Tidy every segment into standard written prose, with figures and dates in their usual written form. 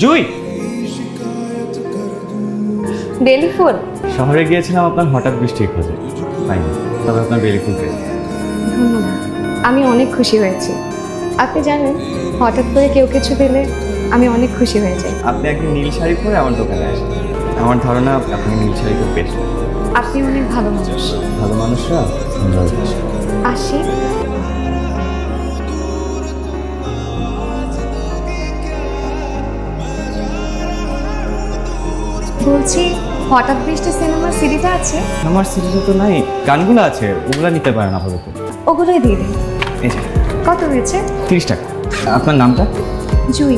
জুই, বেলি ফুল। শহরে গিয়েছিলাম আপনার হঠাৎ বৃষ্টির খোঁজে, পাইনি, তবে আপনার বেলি ফুল পেয়েছি। ধন্যবাদ, আমি অনেক খুশি হয়েছি। আপনি জানেন, হঠাৎ করে কেউ কিছু দিলে আমি অনেক খুশি হয়ে যাই। আপনি একদিন নীল শাড়ি পরে আমার দোকানে আসেন, আমার ধারণা আপনি নীল শাড়ি খুব বেশ। আপনি অনেক ভালো মানুষ। ভালো মানুষরা সুন্দর বেশ। আসি। বলছি, হঠাৎ বৃষ্টি সিনেমার সিডিটা আছে? আমার সিরিজে তো নাই, গানগুলো আছে, ওগুলা নিতে পারেন আপাতত। ওগুলোই দিয়ে দিন। এই যে কত হয়েছে? 30 টাকা। আপনার নামটা? জুই।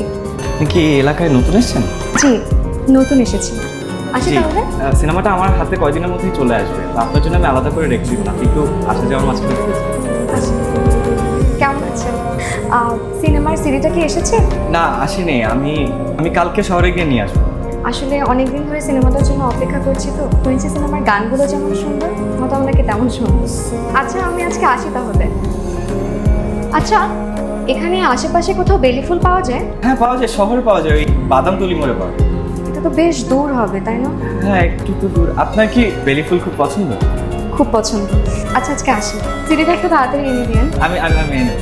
আপনি কি এই এলাকায় নতুন এসেছেন? জি, নতুন এসেছি। আসি জি, তাহলে। সিনেমাটা আমার হাতে কয়দিনের মধ্যেই চলে আসবে, তো আপনার জন্য আমি আলাদা করে রেখে দিব না, আপনি একটু আসা যাওয়ার মাঝখানে please। আচ্ছা। কেমন আছেন? সিনেমার সিডিটা কি এসেছে? না, আসেনি, আমি আমি কালকে শহরে গিয়ে নিয়ে আসবো। আসলে অনেকদিন ধরে সিনেমাটার জন্য অপেক্ষা করছি, তো শুনেছি সিনেমার গানগুলো যেমন সুন্দর মতো আপনাকে তেমন সুন্দর। আচ্ছা, আমি আজকে আসি তাহলে। আচ্ছা, এখানে আশেপাশে কোথাও বেলি ফুল পাওয়া যায়? হ্যাঁ, পাওয়া যায়, শহরে পাওয়া যায়, ওই বাদামতলি মোড়ে পাওয়া যায়। এটা তো বেশ দূর হবে, তাই না? হ্যাঁ, একটু তো দূর। আপনার কি বেলি ফুল খুব পছন্দ? খুব পছন্দ। আচ্ছা, আজকে আসি। সিডিটা একটু তাড়াতাড়ি এনে দিন। আমি আমি আমি এনে দেব।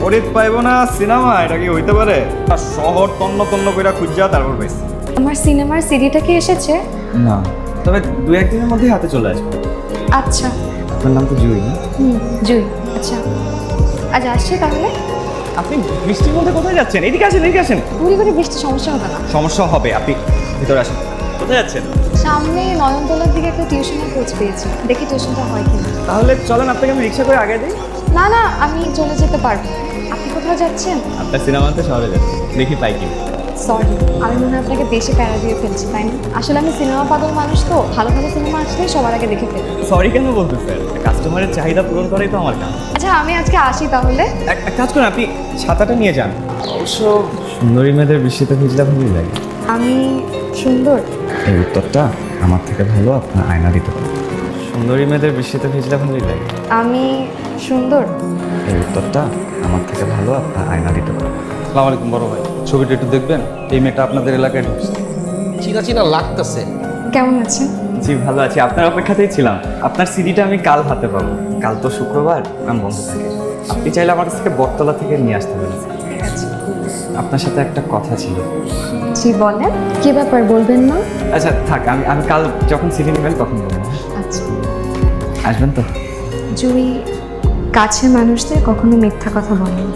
ফরিদ পাইব না সিনেমা, এটা কি হইতে পারে? আর শহর তন্ন তন্ন কইরা খুঁজা তারপর পাইছি। আমার সিনেমার সিডিটা কি এসেছে? না, তবে 2-1 দিনের মধ্যেই হাতে চলে আসবে। আচ্ছা। আপনার নাম তো জুই না? জুই। আচ্ছা, আজ আসছি তাহলে। আপনি বৃষ্টির মধ্যে কোথায় যাচ্ছেন? এদিকে আসেন, এদিকে আসেন। ঘুরি ঘুরি বৃষ্টি সমস্যা হবে না। সমস্যা হবে, আপনি ভিতরে আসেন। কোথায় যাচ্ছেন? সামনে নয়নতলার দিকে একটা টিউশনের খোঁজ পেয়েছি, দেখি টিউশনটা হয় কিনা। তাহলে চলেন, আপনাকে আমি রিক্সা করে আগে দিই। না না, আমি চলে যেতে পারবো। আপনি কোথাও যাচ্ছেন? আপনার সিনেমাতে শহরে যাচ্ছি, দেখি পাই কি। সরি, আমি মনে হয় আপনাকে বেশি প্যারা দিয়ে ফেলছি, তাই না? আসলে আমি সিনেমা পাগল মানুষ, তো ভালো ভালো সিনেমা আসলে সবার আগে দেখে ফেলি। সরি কেন বলতেছেন? কাস্টমারের চাহিদা পূরণ করাই তো আমার কাজ। আচ্ছা, আমি আজকে আসি তাহলে। এক কাজ করুন, আপনি ছাতাটা নিয়ে যান। অবশ্য সুন্দরী মেয়েদের বৃষ্টিতে ভিজলে ভালোই লাগে। আমি সুন্দর? এই উত্তরটা আমার থেকে ভালো আপনার আয়না দিতে পারে। সুন্দরী মেয়েদের বৃষ্টিতে ভিজলে ভালোই লাগে। আমি সুন্দর? এই উত্তরটা আমার থেকে ভালো আপনার আয়না দিতে পারে। আসসালামু আলাইকুম বড় ভাই, ছবিটা একটু দেখবেন? এই মেয়েটা আপনাদের এলাকায় ঢুকছে। চিনা চিনা লাগতেছে। কেমন আছেন? জি, ভালো আছি, আপনার অপেক্ষাতেই ছিলাম। আপনার সিডিটা আমি কাল হাতে পাবো। কাল তো শুক্রবার, আমি বন্ধ থাকি। আপনি চাইলে আমার কাছ থেকে বটতলা থেকে নিয়ে আসতে পারেন। ঠিক আছে। আপনার সাথে একটা কথা ছিল। জি বলেন, কি ব্যাপার বলবেন না? আচ্ছা থাক, আমি আমি কাল যখন সিডি নেবেন তখন বলবো। আচ্ছা। আসবেন তো? জুই কাছের মানুষদের কখনো মিথ্যা কথা বলেন।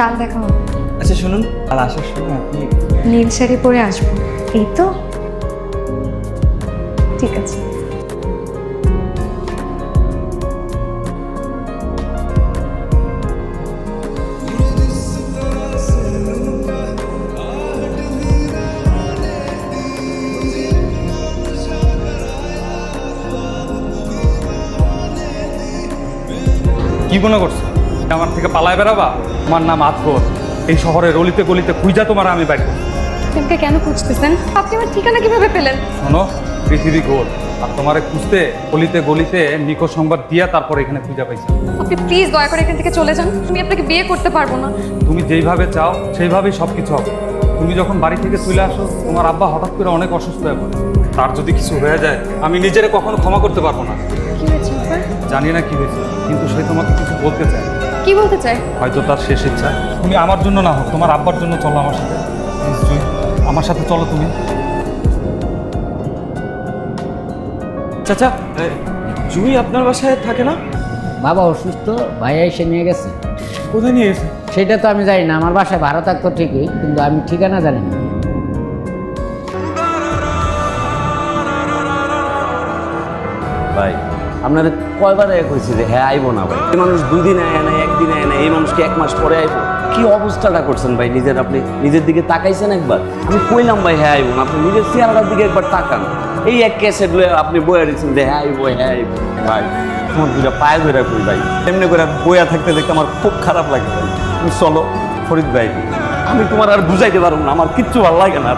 কাল দেখা হবে। আচ্ছা শুনুন, কাল আসার সময় আপনি নীল শাড়ি পরে আসবো, এই তো? ঠিক আছে। কি মনে করছো আমার থেকে পালায় বেড়াবা? আমার নাম আকবর, এই শহরের অলিতে গলিতে খুঁজা তোমার আমি বাইর করব। আপনাকে কেন খুঁজতেছেন? আপনি আমার ঠিকানা কিভাবে পেলেন? শোনো, পৃথিবী গোল, আর তোমারে খুঁজতে অলিতে গলিতে নিখোঁজ সংবাদ দিয়া তারপর এখানে খুঁজা পাইছি। আপনি প্লিজ দয়া করে এখান থেকে চলে যান, আমি আপনাকে বিয়ে করতে পারবো না। তুমি যেইভাবে চাও সেইভাবেই সব কিছু হবে। তুমি যখন বাড়ি থেকে চলে আসো, তোমার আব্বা হঠাৎ করে অনেক অসুস্থ হয়ে পড়ে। তার যদি কিছু হয়ে যায়, আমি নিজেরে কখনো ক্ষমা করতে পারবো না। কি হয়েছে আপনার? জানি না কি হয়েছে, কিন্তু সে তোমাকে কিছু বলতে চায়। কি বলতে চাই? হয়তো তার শেষ ইচ্ছা তুমি আমার জন্য না হোক, তোমার আব্বার জন্য চলো আমার সাথে। প্লিজ জুই, আমার সাথে চলো তুমি। চাচা, জুই আপনার বাসায় থাকে না? বাবা অসুস্থ, ভাইয়া এসে নিয়ে গেছে। কোথায় নিয়ে গেছে? সেটা তো আমি জানি না, আমার বাসায় ভাড়া থাকতো ঠিকই, কিন্তু আমি ঠিকানা জানি না। ভাই আপনার কয়বার কইছি যে হ্যাঁ আইবো না ভাই? এই মানুষ 2 দিন আয় না, 1 দিন আয় না, এই মানুষকে 1 মাস পরে আইবো? কি অবস্থাটা করছেন ভাই? আপনি নিজের দিকে তাকাইছেন একবার? আমি কইলাম ভাই হ্যাঁ আইবো না, আপনি নিজের চেহারাটার দিকে একবার তাকান। এই এক ক্যাসেট লয়ে আপনি বইয়া দিচ্ছেন যে হ্যাঁ আইবো হ্যাঁ আইবো। ভাই তোমার দুইটা পায়ে ধরে কই ভাই, এমনি করে বইয়া থাকতে দেখতে আমার খুব খারাপ লাগে ভাই। তুমি চলো ফরিদ ভাই, আমি তোমার আর বুঝাইতে পারবো না, আমার কিচ্ছু ভালো লাগে না।